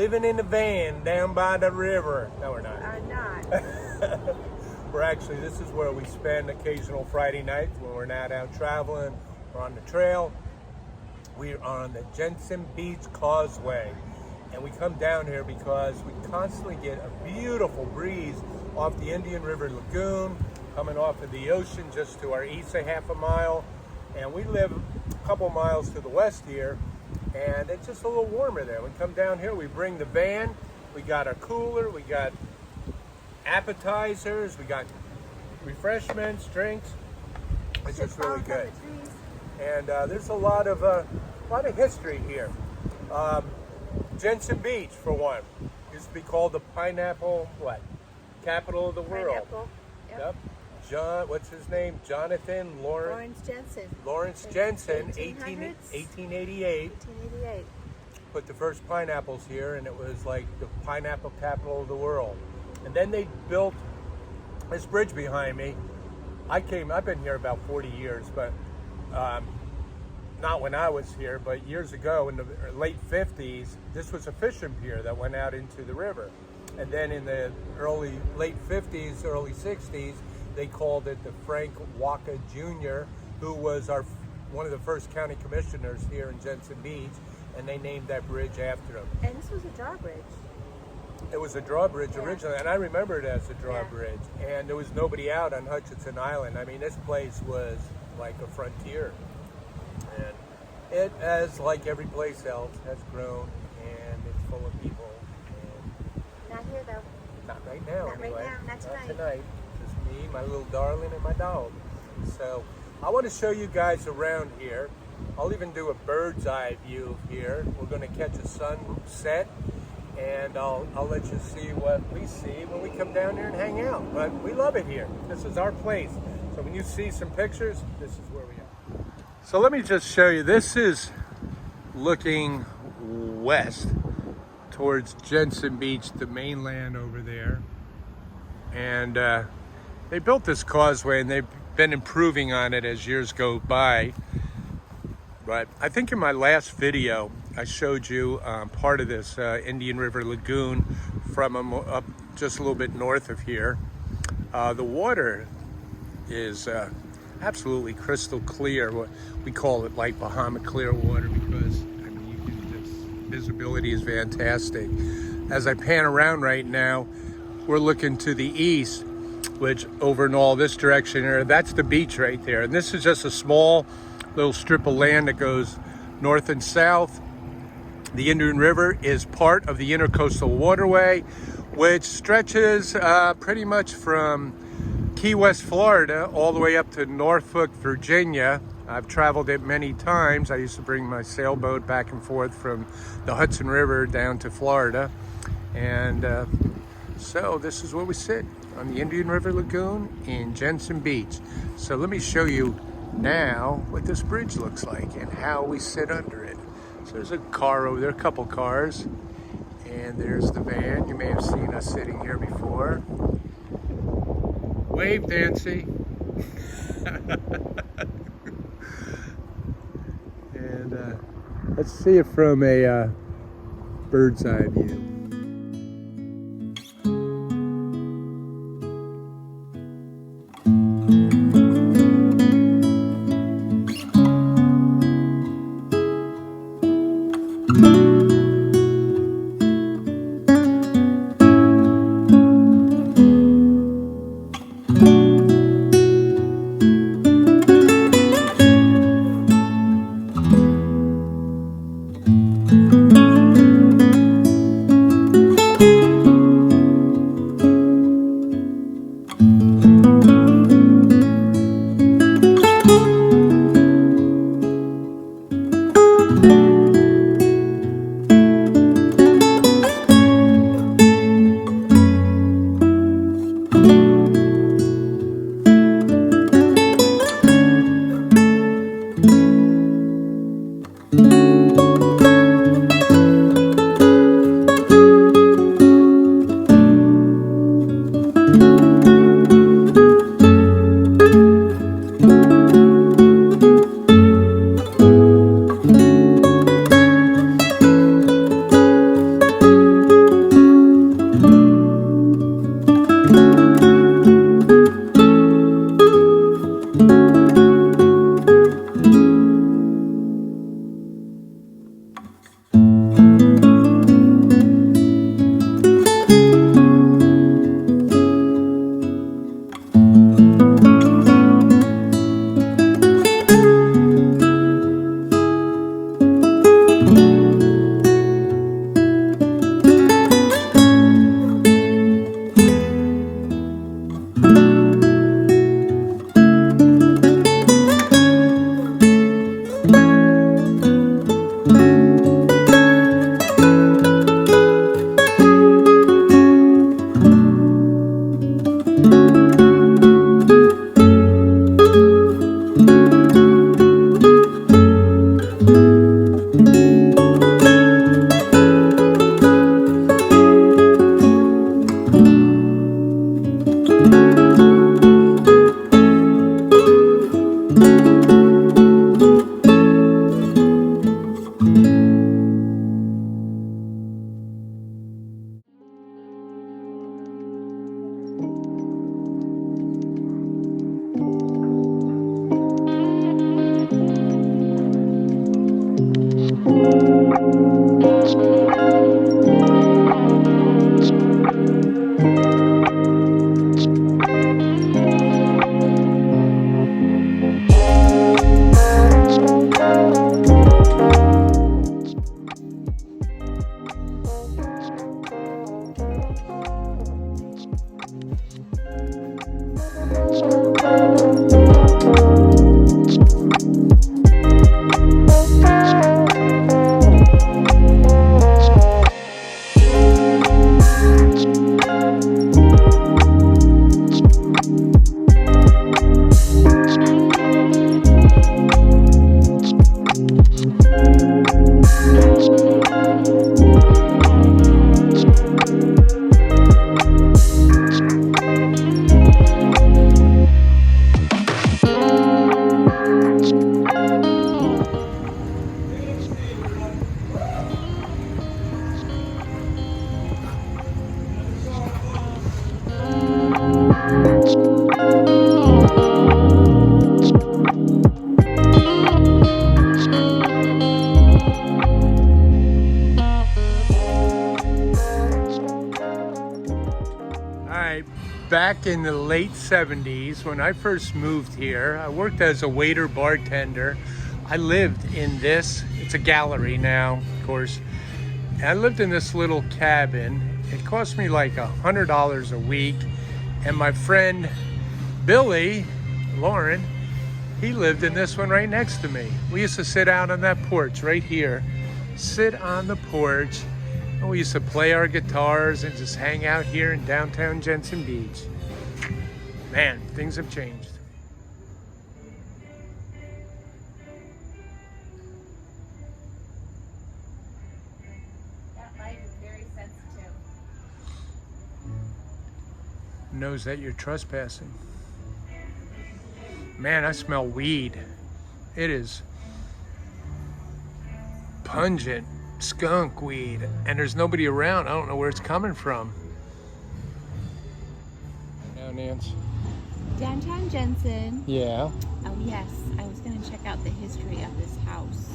living in a van down by the river. No, we're not. I'm not. We're actually, this is where we spend occasional Friday nights when we're not out traveling or on the trail. We are on the Jensen Beach Causeway. And we come down here because we constantly get a beautiful breeze off the Indian River Lagoon, coming off of the ocean just to our east a half a mile. And we live a couple miles to the west here, and it's just a little warmer there. We come down here, we bring the van, we got our cooler, we got appetizers, we got refreshments, drinks. It's just really good. And there's a lot of history here. Jensen Beach, for one, used to be called the pineapple, capital of the world. Pineapple. Yep. John, what's his name? Jonathan Lawrence Jensen. Lawrence Jensen, 1888. 1888. Put the first pineapples here, and it was like the pineapple capital of the world. And then they built this bridge behind me. I've been here about 40 years, but not when I was here, but years ago in the late 50s, this was a fishing pier that went out into the river. And then in the late 50s, early 60s, they called it the Frank Waka Jr., who was one of the first county commissioners here in Jensen Beach, and they named that bridge after him. And this was a drawbridge. It was a drawbridge originally, and I remember it as a drawbridge. And there was nobody out on Hutchinson Island. I mean, this place was like a frontier. And it, as like every place else, has grown, and it's full of people. And not here, though. Not right now, not anyway. Right now, not tonight. Not tonight. Just me, my little darling, and my dog. So I want to show you guys around here. I'll even do a bird's eye view here. We're going to catch a sunset, and I'll let you see what we see when we come down here and hang out. But we love it here. This is our place. So when you see some pictures, this is where we are. So let me just show you. This is looking west towards Jensen Beach, the mainland over there. And they built this causeway, and they've been improving on it as years go by. But I think in my last video, I showed you part of this Indian River Lagoon from up just a little bit north of here. The water is absolutely crystal clear. We call it like Bahama clear water because, I mean, you can just, visibility is fantastic. As I pan around right now, we're looking to the east, which over in all this direction here, that's the beach right there. And this is just a small little strip of land that goes north and south. The Indian River is part of the Intercoastal Waterway, which stretches pretty much from Key West, Florida, all the way up to Norfolk, Virginia. I've traveled it many times. I used to bring my sailboat back and forth from the Hudson River down to Florida. And so this is where we sit, on the Indian River Lagoon in Jensen Beach. So let me show you now what this bridge looks like and how we sit under it. So there's a car over there, a couple cars, and there's the van. You may have seen us sitting here before. Wave, Nancy. And let's see it from a bird's eye view. Back in the late 70s, when I first moved here, I worked as a waiter bartender. I lived in this, it's a gallery now, of course. I lived in this little cabin. It cost me like $100 a week. And my friend Billy, Lauren, he lived in this one right next to me. We used to sit out on that porch right here, sit on the porch. And we used to play our guitars and just hang out here in downtown Jensen Beach. Man, things have changed. That light is very sensitive. Knows that you're trespassing. Man, I smell weed. It is pungent. Skunk weed, and there's nobody around. I don't know where it's coming from. Now, Nance. Downtown Jensen. Yeah. Oh yes, I was going to check out the history of this house.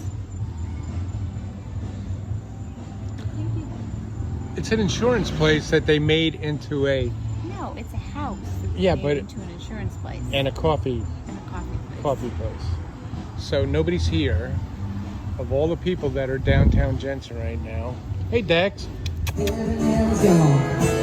It's an insurance place that they made into a... No, it's a house. That they Yeah, made but into an insurance place and a coffee and a coffee place. place. So nobody's here. Of all the people that are downtown Jensen right now. Hey, Dex. There we go.